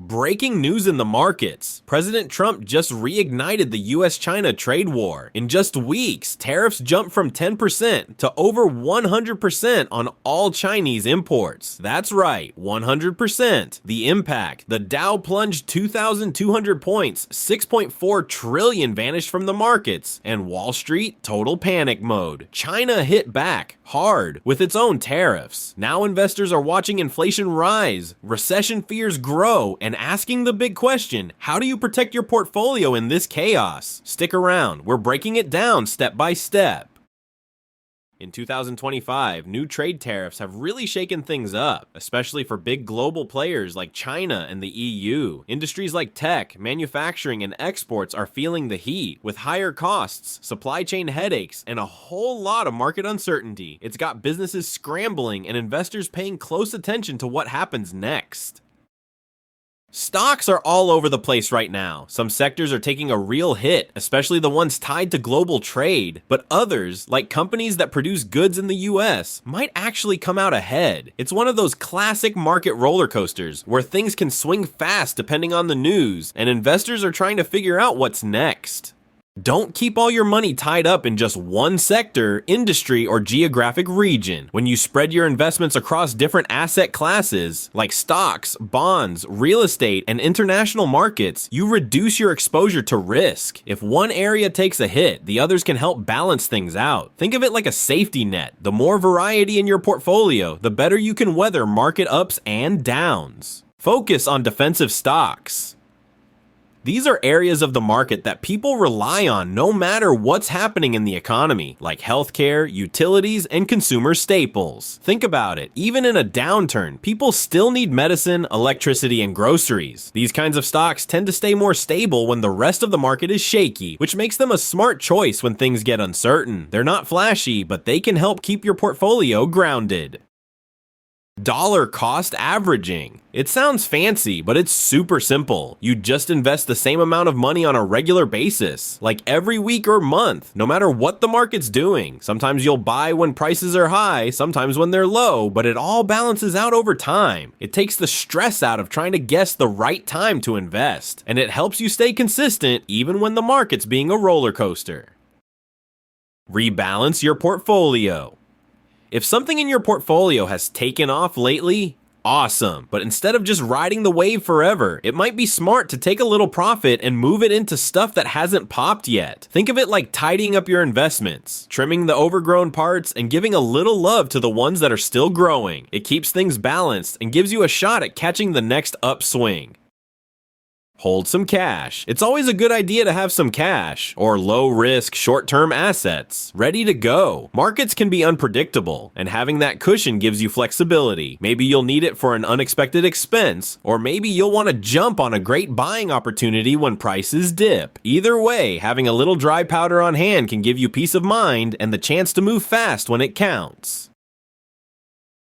Breaking news in the markets. President Trump just reignited the U.S. China trade war. In just weeks, tariffs jumped from 10% to over 100% on all Chinese imports. That's right, 100%. The impact. The Dow plunged 2,200 points, 6.4 trillion vanished from the markets, and Wall Street, total panic mode. China hit back hard with its own tariffs. Now investors are watching inflation rise, recession fears grow, and asking the big question, how do you protect your portfolio in this chaos? Stick around, we're breaking it down step by step. In 2025, new trade tariffs have really shaken things up, especially for big global players like China and the EU. Industries like tech, manufacturing, and exports are feeling the heat, with higher costs, supply chain headaches, and a whole lot of market uncertainty. It's got businesses scrambling and investors paying close attention to what happens next. Stocks are all over the place right now. Some sectors are taking a real hit, especially the ones tied to global trade, but others, like companies that produce goods in the US, might actually come out ahead. It's one of those classic market roller coasters where things can swing fast depending on the news, and investors are trying to figure out what's next. Don't keep all your money tied up in just one sector, industry, or geographic region. When you spread your investments across different asset classes, like stocks, bonds, real estate, and international markets, you reduce your exposure to risk. If one area takes a hit, the others can help balance things out. Think of it like a safety net. The more variety in your portfolio, the better you can weather market ups and downs. Focus on defensive stocks. These are areas of the market that people rely on no matter what's happening in the economy, like healthcare, utilities, and consumer staples. Think about it, even in a downturn, people still need medicine, electricity, and groceries. These kinds of stocks tend to stay more stable when the rest of the market is shaky, which makes them a smart choice when things get uncertain. They're not flashy, but they can help keep your portfolio grounded. Dollar cost averaging. It sounds fancy, but it's super simple. You just invest the same amount of money on a regular basis, like every week or month, no matter what the market's doing. Sometimes you'll buy when prices are high, sometimes when they're low, but it all balances out over time. It takes the stress out of trying to guess the right time to invest, and it helps you stay consistent even when the market's being a roller coaster. Rebalance your portfolio. If something in your portfolio has taken off lately, awesome. But instead of just riding the wave forever, it might be smart to take a little profit and move it into stuff that hasn't popped yet. Think of it like tidying up your investments, trimming the overgrown parts, and giving a little love to the ones that are still growing. It keeps things balanced and gives you a shot at catching the next upswing. Hold some cash. It's always a good idea to have some cash, or low-risk, short-term assets, ready to go. Markets can be unpredictable, and having that cushion gives you flexibility. Maybe you'll need it for an unexpected expense, or maybe you'll want to jump on a great buying opportunity when prices dip. Either way, having a little dry powder on hand can give you peace of mind and the chance to move fast when it counts.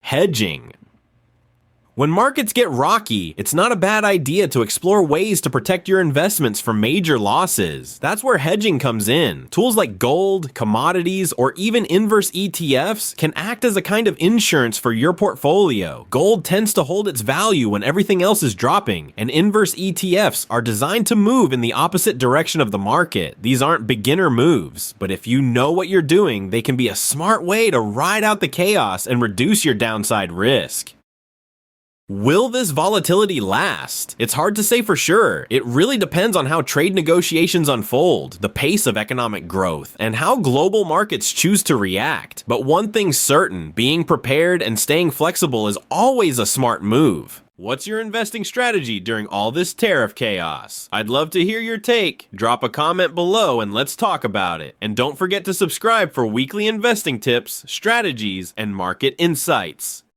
Hedging. When markets get rocky, it's not a bad idea to explore ways to protect your investments from major losses. That's where hedging comes in. Tools like gold, commodities, or even inverse ETFs can act as a kind of insurance for your portfolio. Gold tends to hold its value when everything else is dropping, and inverse ETFs are designed to move in the opposite direction of the market. These aren't beginner moves, but if you know what you're doing, they can be a smart way to ride out the chaos and reduce your downside risk. Will this volatility last? It's hard to say for sure. It really depends on how trade negotiations unfold, the pace of economic growth, and how global markets choose to react. But one thing's certain, being prepared and staying flexible is always a smart move. What's your investing strategy during all this tariff chaos? I'd love to hear your take. Drop a comment below and let's talk about it. And don't forget to subscribe for weekly investing tips, strategies, and market insights.